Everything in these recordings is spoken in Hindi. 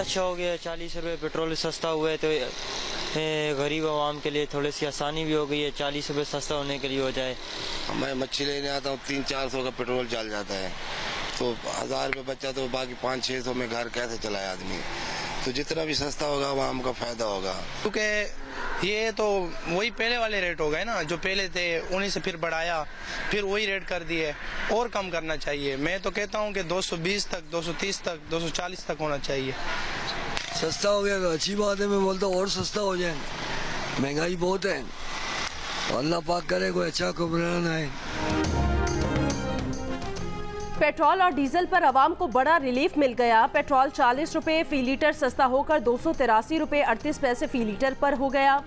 अच्छा हो गया, 40 रुपये पेट्रोल सस्ता हुआ है तो गरीब आवाम के लिए थोड़ी सी आसानी भी हो गई है। 40 रुपये सस्ता होने के लिए हो जाए। मैं मच्छी लेने आता हूँ 300-400 का पेट्रोल चल जाता है, तो 1000 रुपये बचा तो बाकी 500-600 में घर कैसे चलाए आदमी। तो जितना भी सस्ता होगा आवाम का फायदा होगा, क्योंकि ये तो वही पहले वाले रेट हो गए ना, जो पहले थे उन्हीं से फिर बढ़ाया, फिर वही रेट कर दिए। और कम करना चाहिए। मैं तो कहता हूँ कि 220 तक, 230 तक, 240 तक होना चाहिए। सस्ता हो गया तो अच्छी बात है, मैं बोलता हूँ और सस्ता हो जाए। महंगाई बहुत है, अल्लाह पाक करे कोई अच्छा हुक्मरान आए। पेट्रोल और डीजल पर आवाम को बड़ा रिलीफ मिल गया। पेट्रोल 40 रुपये फी लीटर सस्ता होकर 283 रुपये 38 पैसे फी लीटर पर हो गया।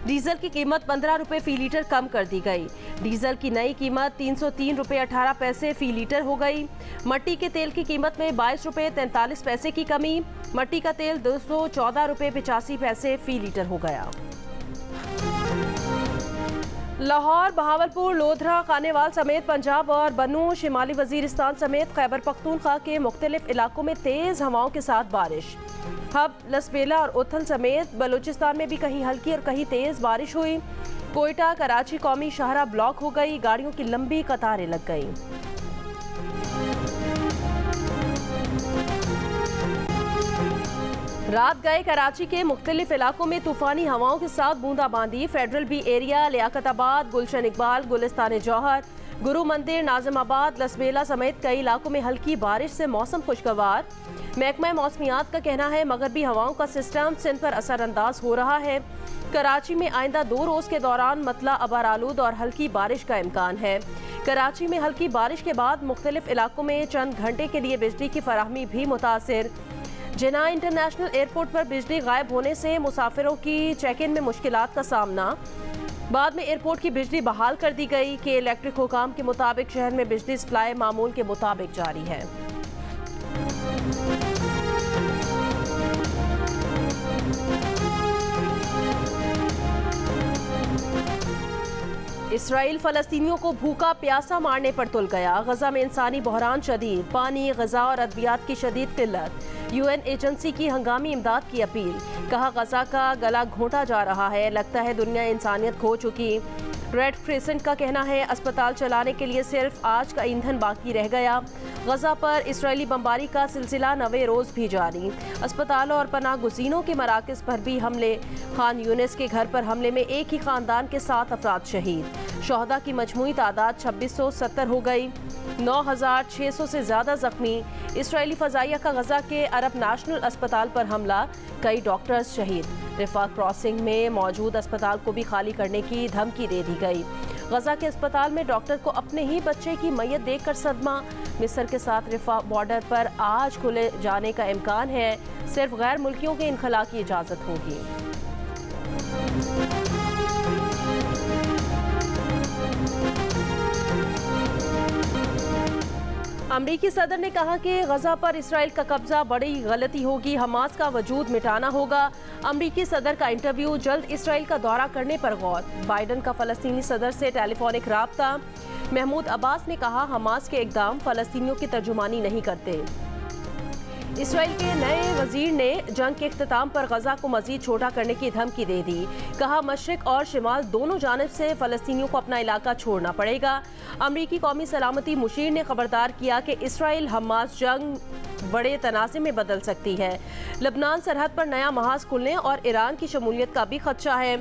डीजल की कीमत 15 रुपये फी लीटर कम कर दी गई। डीजल की नई कीमत 303 रुपये 18 पैसे फी लीटर हो गई। मट्टी के तेल की कीमत में 22 रुपये 43 पैसे की कमी। मट्टी का तेल 214 रुपये 85 पैसे फी लीटर हो गया। लाहौर, बहावलपुर, लोधरा, खानेवाल समेत पंजाब और बनू, शिमाली वजीरिस्तान समेत खैबर पख्तूनख्वा के मुख्तलिफ इलाकों में तेज़ हवाओं के साथ बारिश। हब, लसबेला और उथल समेत बलूचिस्तान में भी कहीं हल्की और कहीं तेज़ बारिश हुई। कोयटा, कराची कौमी शाहरा ब्लॉक हो गई, गाड़ियों की लंबी कतारें लग गईं। रात गए कराची के मुख्तलिफ इलाकों में तूफानी हवाओं के साथ बूंदाबांदी। फेडरल बी एरिया, लियाकताबाद, गुलशन इकबाल, गुलिस्तान जौहर, गुरु मंदिर, नाजिमाबाद, लसबेला समेत कई इलाकों में हल्की बारिश से मौसम खुशगवार। महकमा मौसमियात का कहना है मगरबी हवाओं का सिस्टम सिंध पर असरअंदाज हो रहा है। कराची में आइंदा 2 रोज़ के दौरान मतला अबारालूद और हल्की बारिश का इम्कान है। कराची में हल्की बारिश के बाद मुख्तलिफ इलाकों में चंद घंटे के लिए बिजली की फराहमी भी मुतासिर। जिना इंटरनेशनल एयरपोर्ट पर बिजली गायब होने से मुसाफिरों की चेक इन में मुश्किलात का सामना। बाद में एयरपोर्ट की बिजली बहाल कर दी गई कि इलेक्ट्रिक हुकाम के मुताबिक शहर में बिजली सप्लाई मामूल के मुताबिक जारी है। इसराइल फलस्तीनियों को भूखा प्यासा मारने पर तुल गया। गजा में इंसानी बहरान शदीद, पानी, गजा और अद्वियात की शदीद किल्लत। यूएन एजेंसी की हंगामी इमदाद की अपील। कहा गजा का गला घोंटा जा रहा है, लगता है दुनिया इंसानियत खो चुकी। रेड क्रिसेंट का कहना है अस्पताल चलाने के लिए सिर्फ आज का ईंधन बाकी रह गया। गजा पर इसराइली बमबारी का सिलसिला 9वें रोज़ भी जारी। अस्पतालों और पनाह गुज़ीनों के मराकज़ पर भी हमले। खान यूनिस के घर पर हमले में एक ही ख़ानदान के 7 अफराद शहीद। शोहदा की मजमूई तादाद 2670 हो गई। 9600 से ज़्यादा जख्मी। इसराइली फ़ज़ाइया का गजा के अरब नेशनल अस्पताल पर हमला, कई डॉक्टर्स शहीद। रिफाक क्रॉसिंग में मौजूद अस्पताल को भी खाली करने की धमकी दे दी गई। गजा के अस्पताल में डॉक्टर को अपने ही बच्चे की मैयत देखकर सदमा। मिस्र के साथ रिफा बॉर्डर पर आज खुले जाने का इम्कान है, सिर्फ गैर मुल्कियों के इनखला की इजाज़त होगी। अमरीकी सदर ने कहा कि गजा पर इसराइल का कब्जा बड़ी गलती होगी, हमास का वजूद मिटाना होगा। अमरीकी सदर का इंटरव्यू, जल्द इसराइल का दौरा करने पर गौर। बाइडन का फ़लस्तीनी सदर से टेलीफोनिक राब्ता। महमूद अब्बास ने कहा हमास के इक़दाम फ़लस्तीनियों की तर्जुमानी नहीं करते। इसराइल के नए वजीर ने जंग के इख्तिताम पर गजा को मजीद छोटा करने की धमकी दे दी। कहा मशरिक और शिमाल दोनों जानिब से फ़लस्तीनियों को अपना इलाका छोड़ना पड़ेगा। अमरीकी कौमी सलामती मुशीर ने खबरदार किया कि इसराइल हमास जंग बड़े तनाज़े में बदल सकती है। लबनान सरहद पर नया महाज खुलने और ईरान की शमूलियत का भी खदशा है।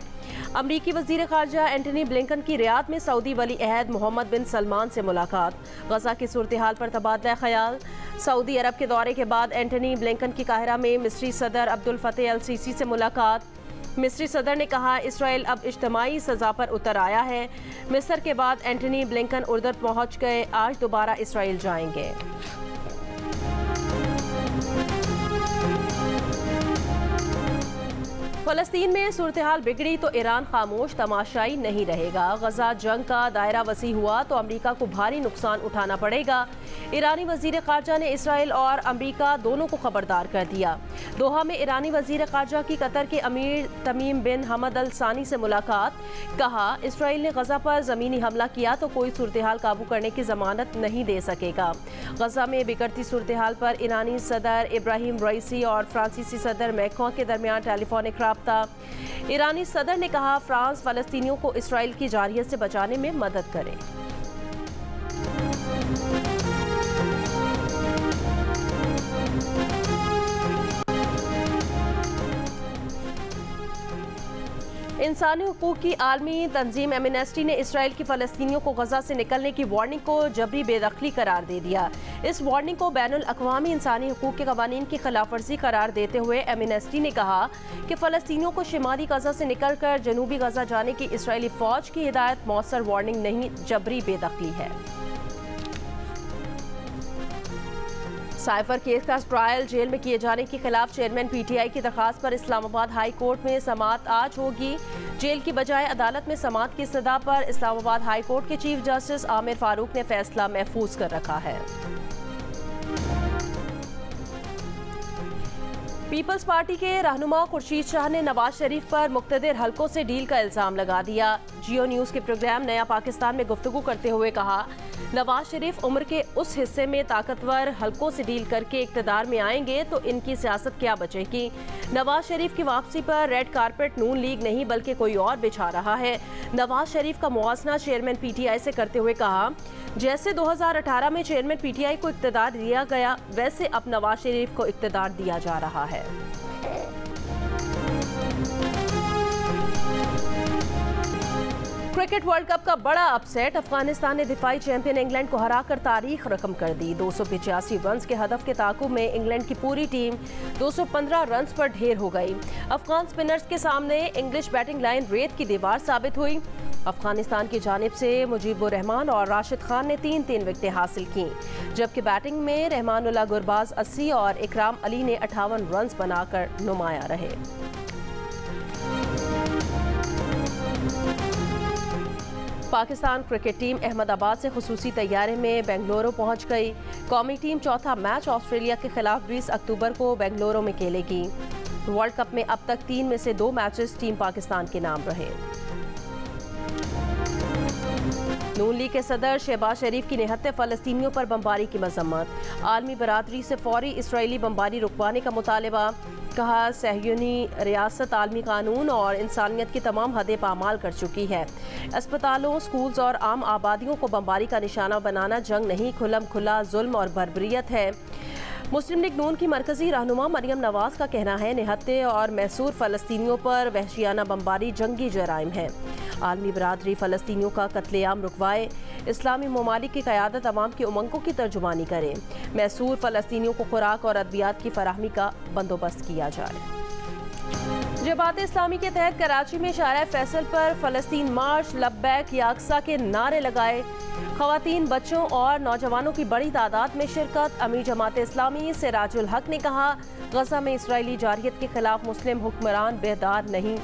अमरीकी वज़ीर ख़ारजा एंटनी ब्लिंकन की रियाद में सऊदी वली अहद मोहम्मद बिन सलमान से मुलाकात। गजा की सूरत हाल पर तबादला ख्याल। सऊदी अरब के दौरे के बाद एंटनी ब्लिंकन की काहिरा में मिस्री सदर अब्दुल फतेह अल सीसी से मुलाकात। मिस्री सदर ने कहा इसराइल अब इज्तमाई सज़ा पर उतर आया है। मिस्र के बाद एंटनी ब्लिंकन उर्दुर पहुँच गए, आज दोबारा इसराइल जाएंगे। फलस्तीन में सूरत हाल बिगड़ी तो ईरान खामोश तमाशाई नहीं रहेगा। गजा जंग का दायरा वसी हुआ तो अमेरिका को भारी नुकसान उठाना पड़ेगा। ईरानी वजीर खारजा ने इसराइल और अमेरिका दोनों को खबरदार कर दिया। दोहा में ईरानी वजीर खारजा की कतर के अमीर तमीम बिन हमद अल सानी से मुलाकात। कहा, इसराइल ने गजा पर जमीनी हमला किया तो कोई सूरत हाल काबू करने की जमानत नहीं दे सकेगा। गजा में बिगड़ती सूरत हाल पर ईरानी सदर इब्राहिम रईसी और फ्रांसीसी सदर मैक्रों के दरमियान टेलीफोनिक राब्ता। ईरानी सदर ने कहा, फ्रांस फलस्तीनियों को इसराइल की जारहियत से बचाने में मदद करे। इंसानी हुकूक की आलमी तंजीम एमनेस्टी ने इसराइल की फ़लस्तीनियों को गजा से निकलने की वार्निंग को जबरी बेदखली करार दे दिया। इस वार्निंग को बैनुल अक़वामी इंसानी हुकूक के क़वानीन की खिलाफ वर्जी करार देते हुए एमनेस्टी ने कहा कि फ़लस्तीनियों को शिमाली गजा से निकलकर जनूबी गजा जाने की इसराइली फ़ौज की हिदायत मौसर वार्निंग नहीं, जबरी बेदखली है। साइफर केस का ट्रायल जेल में किए जाने के खिलाफ चेयरमैन पीटीआई की दरखास्त पर इस्लामाबाद हाई कोर्ट में समाअत आज होगी। जेल की बजाय अदालत में समाअत की सदा पर इस्लामाबाद हाई कोर्ट के चीफ जस्टिस आमिर फारूक ने फैसला महफूज कर रखा है। पीपल्स पार्टी के रहनुमा खुर्शीद शाह ने नवाज शरीफ पर मुक्तदिर हलकों से डील का इल्जाम लगा दिया। जियो न्यूज़ के प्रोग्राम नया पाकिस्तान में गुफ्तगू करते हुए कहा, नवाज शरीफ उम्र के उस हिस्से में ताकतवर हलकों से डील करके इक़्तिदार में आएंगे तो इनकी सियासत क्या बचेगी। नवाज शरीफ की वापसी पर रेड कारपेट नून लीग नहीं बल्कि कोई और बिछा रहा है। नवाज शरीफ का मुआवजा चेयरमैन पीटीआई से करते हुए कहा, जैसे 2018 में चेयरमैन पीटीआई को इक़्तिदार दिया गया वैसे अब नवाज शरीफ को इक़्तिदार दिया जा रहा है। क्रिकेट वर्ल्ड कप का बड़ा अपसेट। अफगानिस्तान ने दिफाई चैंपियन इंग्लैंड को हराकर तारीख रकम कर दी। 285 रन्स के हदफ के ताकुब में इंग्लैंड की पूरी टीम 215 रन्स पर ढेर हो गई। अफगान स्पिनर्स के सामने इंग्लिश बैटिंग लाइन रेत की दीवार साबित हुई। अफगानिस्तान की जानिब से मुजीबुर रहमान और राशिद खान ने 3-3 विकेटें हासिल की, जबकि बैटिंग में रहमानुल्लाह गुरबाज 80 और इकराम अली ने 58 रन्स बनाकर नुमाया रहे। पाकिस्तान क्रिकेट टीम अहमदाबाद से खुसूसी तैयारी में बेंगलुरु पहुंच गई। कौमी टीम चौथा मैच ऑस्ट्रेलिया के खिलाफ 20 अक्टूबर को बेंगलुरु में खेलेगी। वर्ल्ड कप में अब तक 3 में से 2 मैचेस टीम पाकिस्तान के नाम रहे। नून लीग के सदर शहबाज शरीफ की निहत्ते फ़लस्तीनियों पर बमबारी की मजम्मत। आलमी बरादरी से फौरी इसराइली बमबारी रुकवाने का मुतालबा। कहा, सहयूनी रियासत आलमी कानून और इंसानियत की तमाम हदें पामाल कर चुकी है। अस्पतालों, स्कूल्स और आम आबादियों को बमबारी का निशाना बनाना जंग नहीं, खुल्लम खुला जुल्म और बर्बरियत है। मुस्लिम लीग नून की मरकजी रहनुमा मरियम नवाज का कहना है, निहत्ते और महसूर फ़लस्तीनियों पर वहशियाना बमबारी जंगी जराइम है। आलमी बरादरी फ़लस्तीनियों का कत्लेआम रुकवाए। इस्लामी ममालिक की क़यादत अवाम की उमंगों की तर्जुमानी करे। महसूर फ़लस्तीनियों को खुराक और अद्वियात की फराहमी का बंदोबस्त किया जाए। जमात इस्लामी के तहत कराची में शारा फैसल पर फ़लस्तीन मार्च, लब्बैक या अक्सा के नारे लगाए। ख़वातीन, बच्चों और नौजवानों की बड़ी तादाद में शिरकत। अमीर जमात इस्लामी सिराजुल हक ने कहा, गजा में इसराइली जारहियत के खिलाफ मुस्लिम हुक्मरान बेदार नहीं।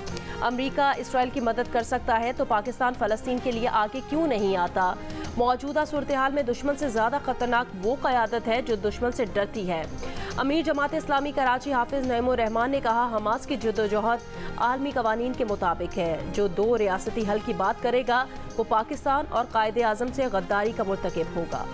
अमरीका इसराइल की मदद कर सकता है तो पाकिस्तान फ़लस्तीन के लिए आगे क्यों नहीं आता। मौजूदा सूरत हाल में दुश्मन से ज़्यादा ख़तरनाक वो क़यादत है जो दुश्मन से डरती है। अमीर जमात इस्लामी कराची हाफिज़ नईमुर रहमान ने कहा, हमास की जद्दोजहद आलमी कवानीन के मुताबिक है। जो 2 रियासती हल की बात करेगा वो पाकिस्तान और कायदे आज़म से गद्दारी का मुर्तकिब होगा।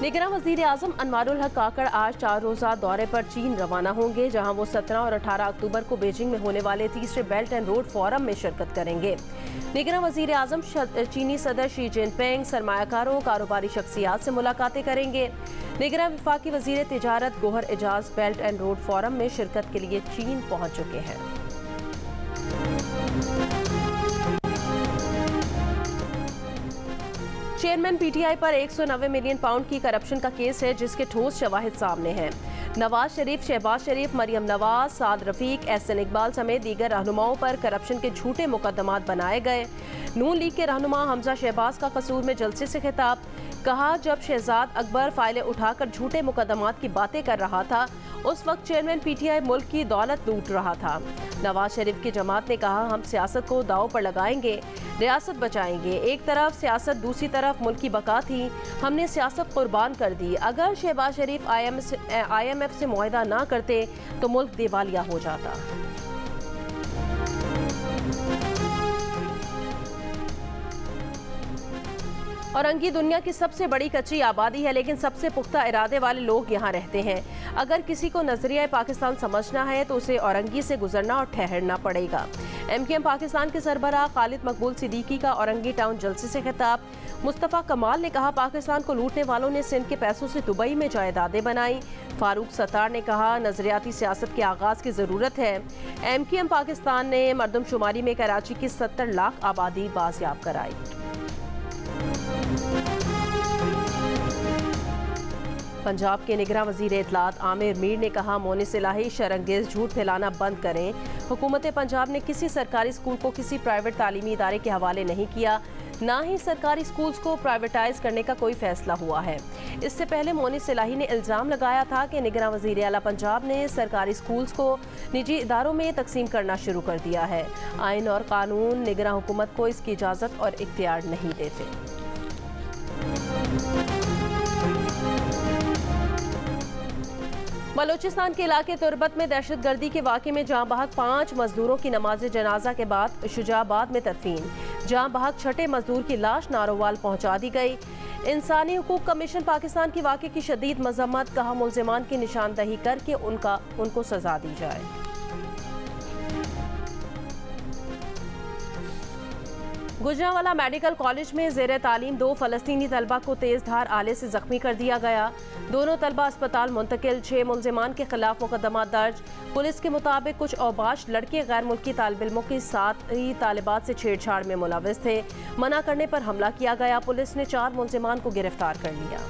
निगरान वज़ीर आज़म अनवारुल हक काकड़ आज 4 रोज़ा दौरे पर चीन रवाना होंगे, जहां वो 17 और 18 अक्टूबर को बीजिंग में होने वाले 3रे बेल्ट एंड रोड फोरम में शिरकत करेंगे। निगरान वज़ीर आज़म चीनी सदर शी जिनपिंग, सरमायाकारों, कारोबारी शख्सियात से मुलाकातें करेंगे। निगरान वफाकी वज़ीर तिजारत Gohar Ejaz belt and road forum में शिरकत के लिए चीन पहुँच चुके हैं। चेयरमैन पीटीआई पर 190 मिलियन पाउंड की करप्शन का केस है, जिसके ठोस शवाहिद सामने हैं। नवाज शरीफ, शहबाज शरीफ, मरियम नवाज, साद रफीक, एहसन इकबाल समेत दीगर रहनुमाओं पर करप्शन के झूठे मुकदमात बनाए गए। नून लीग के रहनुमा हमजा शहबाज का कसूर में जलसे से खिताब, कहा जब शहजाद अकबर फाइलें उठाकर झूठे मुकदमात की बातें कर रहा था उस वक्त चेयरमैन पीटीआई मुल्क की दौलत लूट रहा था। नवाज शरीफ की जमात ने कहा हम सियासत को दांव पर लगाएंगे, रियासत बचाएंगे। एक तरफ सियासत, दूसरी तरफ मुल्क की बका थी, हमने सियासत कुर्बान कर दी। अगर शहबाज शरीफ IMF से मुआहदा ना करते तो मुल्क दिवालिया हो जाता। औरंगी दुनिया की सबसे बड़ी कच्ची आबादी है, लेकिन सबसे पुख्ता इरादे वाले लोग यहाँ रहते हैं। अगर किसी को नजरिया पाकिस्तान समझना है तो उसे औरंगी से गुजरना और ठहरना पड़ेगा। MKM पाकिस्तान के सरबराह खालिद मकबूल सिद्दीकी का औरंगी टाउन जलसे से खिताब, मुस्तफ़ा कमाल ने कहा पाकिस्तान को लूटने वालों ने सिंध के पैसों से दुबई में जायदादें बनाई। फारूक सत्तार ने कहा नजरियाती सियासत के आगाज की ज़रूरत है। MKM पाकिस्तान ने मरदमशुमारी में कराची की 70 लाख आबादी बाजियाब कराई। पंजाब के निगरां वज़ीर इत्तलात आमिर मीर ने कहा मोनिस इलाही शरंगेज झूठ फैलाना बंद करें। हुकूमत पंजाब ने किसी सरकारी स्कूल को किसी प्राइवेट तालीमी इदारे के हवाले नहीं किया, ना ही सरकारी स्कूल्स को प्राइवेटाइज करने का कोई फैसला हुआ है। इससे पहले मोनिस इलाही ने इल्ज़ाम लगाया था कि निगरां वज़ीर आला पंजाब ने सरकारी स्कूल्स को निजी इदारों में तकसीम करना शुरू कर दिया है। आइन और कानून निगरां हुकूमत को इसकी इजाज़त और इख्तियार नहीं देते। बलूचिस्तान के इलाके तुरबत में दहशतगर्दी के वाक़े में जहाँ बहक 5 मजदूरों की नमाज जनाजा के बाद शुजाबाद में तदफीन। जहाँ बहक 6ठे मजदूर की लाश नारोवाल पहुँचा दी गई। इंसानी हुकूक कमीशन पाकिस्तान के वाक़े की शदीद मजम्मत, कहा मुल्ज़िमान की निशानदही करके उनको सजा दी जाए। गुजरांवाला मेडिकल कॉलेज में ज़ेर तालीम 2 फ़लस्तीनी तलबा को तेज़ धार आले से ज़ख्मी कर दिया गया। दोनों तलबा अस्पताल मुंतकिल। 6 मुल्ज़िमान के खिलाफ मुकदमा दर्ज। पुलिस के मुताबिक कुछ औबाश लड़के गैर मुल्की तालिब इल्मों के साथ ही तालिबात से छेड़छाड़ में मुलविस थे। मना करने पर हमला किया गया। पुलिस ने 4 मुल्ज़िमान को गिरफ्तार कर लिया।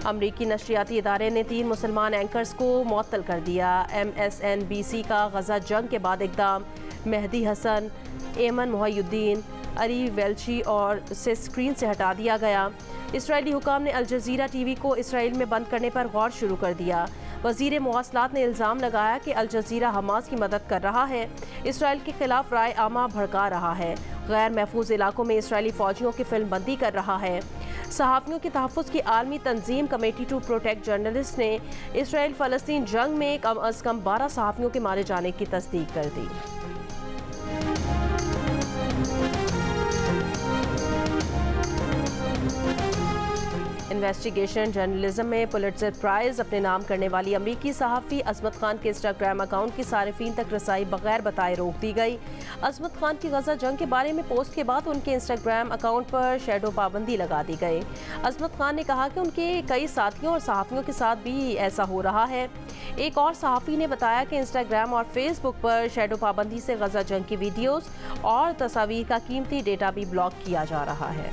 अमरीकी नशरियाती इदारे ने 3 मुसलमान एंकर्स को मुअत्तल कर दिया। MSNBC का गजा जंग के बाद इक़दाम, मेहदी हसन, एमन मोहिउद्दीन, अली वेल्ची और से स्क्रीन से हटा दिया गया। इसराइली हुकाम ने अल जज़ीरा TV को इसराइल में बंद करने पर गौर शुरू कर दिया। वज़ीर मवासलात ने इल्ज़ाम लगाया कि अल जज़ीरा हमास की मदद कर रहा है, इसराइल के खिलाफ राय आमा भड़का रहा है, गैर महफूज इलाकों में इसराइली फ़ौजियों की फिल्म बंदी कर रहा है। सहाफ़ियों के तहफ़्फ़ुज़ की आलमी तंजीम कमेटी टू प्रोटेक्ट जर्नलिस्ट ने इसराइल फ़लस्तीन जंग में कम अज़ कम 12 सहाफ़ियों के मारे जाने की तस्दीक कर दी। इन्वेस्टिगेशन जर्नलिज्म में पुलिट्ज़र प्राइज़ अपने नाम करने वाली अमरीकी सहाफ़ी अज़मत खान के इंस्टाग्राम अकाउंट की सारिफीन तक रसाई बगैर बताए रोक दी गई। अज़मत खान की गजा जंग के बारे में पोस्ट के बाद उनके इंस्टाग्राम अकाउंट पर शैडो पाबंदी लगा दी गई। अज़मत खान ने कहा कि उनके कई साथियों और सहाफ़ियों के साथ भी ऐसा हो रहा है। एक और सहाफ़ी ने बताया कि इंस्टाग्राम और फेसबुक पर शैडो पाबंदी से गजा जंग की वीडियोज़ और तस्वीर का कीमती डेटा भी ब्लॉक किया जा रहा है।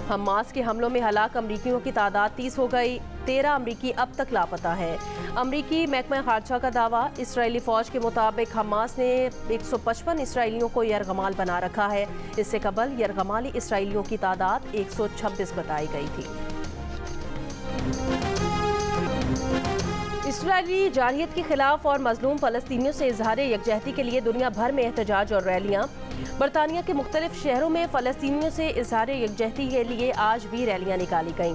हमास के हमलों में हलाक अमरीकियों की तादाद 30 हो गई। 13 अमरीकी अब तक लापता है। अमरीकी महकमा खारजा का दावा, इसराइली फ़ौज के मुताबिक हमास ने 155 इसराइलियों को यरगमाल बना रखा है। इससे कबल यरगमाली इसराइलियों की तादाद 126 बताई गई थी। इसराइली जारहियत के खिलाफ और मजलूम फ़लस्तीनियों से इजहार यकजहती के लिए दुनिया भर में एहतजाज और रैलियाँ। बरतानिया के मुख्तलिफ शहरों में फ़लस्तीनियों से इजहार यकजहती के लिए आज भी रैलियाँ निकाली गईं।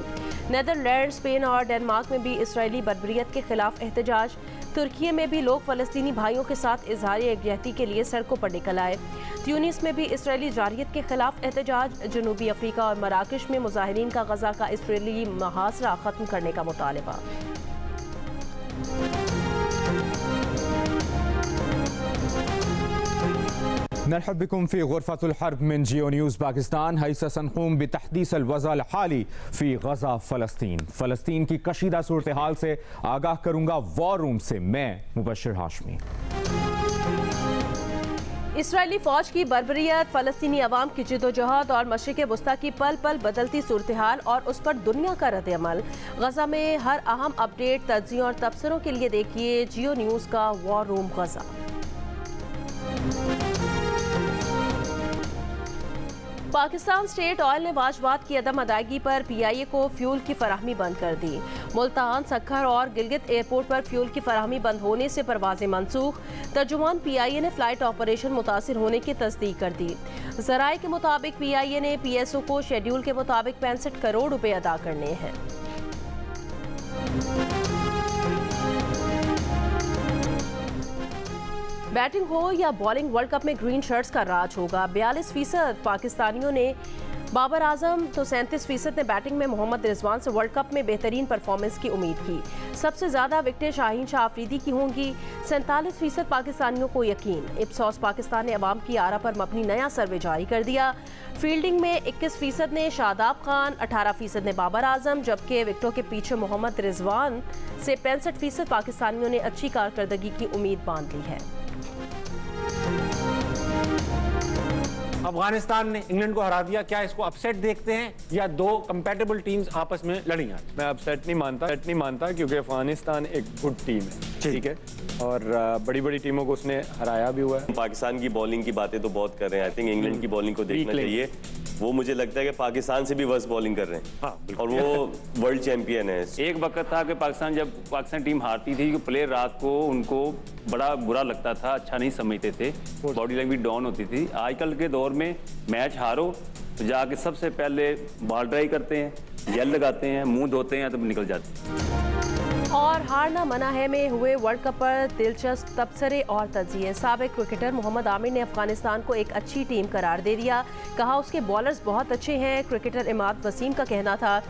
नेदरलैंड, स्पेन और डेनमार्क में भी इसराइली बर्बरियत के खिलाफ एहतजाज। तुर्की में भी लोग फ़लस्तीनी भाइयों के साथ इजहार यकजहती के लिए सड़कों पर निकल आए। ट्यूनिस में भी इसराइली जारहियत के खिलाफ एहतजाज। जनूबी अफ्रीका और मराकश में मुजाहिरीन का गजा का इसराइली मुहासरा ख़त्म करने का मुतालबा। नरहब बिकुम फी गुरफतुल हर्ब मिन जियो न्यूज़ पाकिस्तान। हैसा सनक़ूम बितहदीस अल वज़ा हाली फ़ी गज़ा फ़लस्तीन की कशीदा सूरत हाल से आगाह करूँगा वॉर रूम से मैं मुबश्शिर हाशमी। इसराइली फौज की बर्बरियत, फलस्तीनी अवाम की जिद्दोजहद और मशरिक़ वुस्ता की पल पल बदलती सूरत हाल और उस पर दुनिया का रद्द-ए-अमल। गजा में हर अहम अपडेट, तज्ज़ियों और तबसरों के लिए देखिए जियो न्यूज़ का वॉर रूम गजा। पाकिस्तान स्टेट ऑयल ने वाजबात की अदम अदायगी पर PIA को फ्यूल की फराहमी बंद कर दी। मुल्तान, सक्खर और गिलगित एयरपोर्ट पर फ्यूल की फराहमी बंद होने से परवाजें मनसूख। तर्जुमान PIA ने फ्लाइट ऑपरेशन मुतासिर होने की तस्दीक कर दी। ज़राए के मुताबिक PIA ने PSO को शेड्यूल के मुताबिक 65 करोड़ रुपए अदा करने हैं। बैटिंग हो या बॉलिंग, वर्ल्ड कप में ग्रीन शर्ट्स का राज होगा। 42% पाकिस्तानियों ने बाबर आजम तो 37% ने बैटिंग में मोहम्मद रिजवान से वर्ल्ड कप में बेहतरीन परफॉर्मेंस की उम्मीद की। सबसे ज़्यादा विकेटें शाहीन शाह अफरीदी की होंगी। 47% पाकिस्तानियों को यकीन। इप्सॉस पाकिस्तान ने अवाम की आरा पर मबनी नया सर्वे जारी कर दिया। फील्डिंग में 21% ने शादाब खान, 18% ने बाबर आजम, जबकि विकेटों के पीछे मोहम्मद रिजवान से 65% पाकिस्तानियों ने अच्छी कारकर्दगी की उम्मीद बांध ली है। अफगानिस्तान ने इंग्लैंड को हरा दिया, क्या इसको अपसेट देखते हैं या दो कंपैटिबल टीम्स आपस में लड़ेंगी? मैं अपसेट नहीं मानता क्योंकि अफगानिस्तान एक गुड टीम है, ठीक है, और बड़ी बड़ी टीमों को उसने हराया भी हुआ है। पाकिस्तान की बॉलिंग की बातें तो बहुत कर रहे हैं, आई थिंक इंग्लैंड की बॉलिंग को देखना चाहिए। वो मुझे लगता है कि पाकिस्तान से भी वर्स्ट बॉलिंग कर रहे हैं। हाँ, और वो वर्ल्ड चैंपियन है। एक वक्त था कि जब पाकिस्तान टीम हारती थी, प्लेयर रात को उनको बड़ा बुरा लगता था, अच्छा नहीं समझते थे, बॉडी लैंग्वेज डाउन होती थी। आजकल के दौर में मैच हारो तो जाके सबसे पहले बॉल ड्राई करते हैं, जेल लगाते हैं, मुंह धोते हैं, तब निकल जाते हैं। और हारना मना है में हुए वर्ल्ड कप पर दिलचस्प तबसरे और तज्जिए। साबिक क्रिकेटर मोहम्मद आमिर ने अफगानिस्तान को एक अच्छी टीम करार दे दिया। कहा उसके बॉलर्स बहुत अच्छे हैं। क्रिकेटर इमाद वसीम का कहना था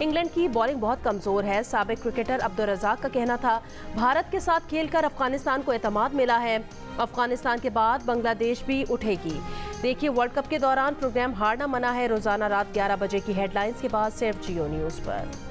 इंग्लैंड की बॉलिंग बहुत कमज़ोर है। साबिक क्रिकेटर अब्दुल रज़ाक का कहना था भारत के साथ खेलकर अफगानिस्तान को एतमाद मिला है। अफगानिस्तान के बाद बांग्लादेश भी उठेगी। देखिए वर्ल्ड कप के दौरान प्रोग्राम हारना मना है रोज़ाना रात 11 बजे की हेडलाइंस के बाद सिर्फ जियो न्यूज़ पर।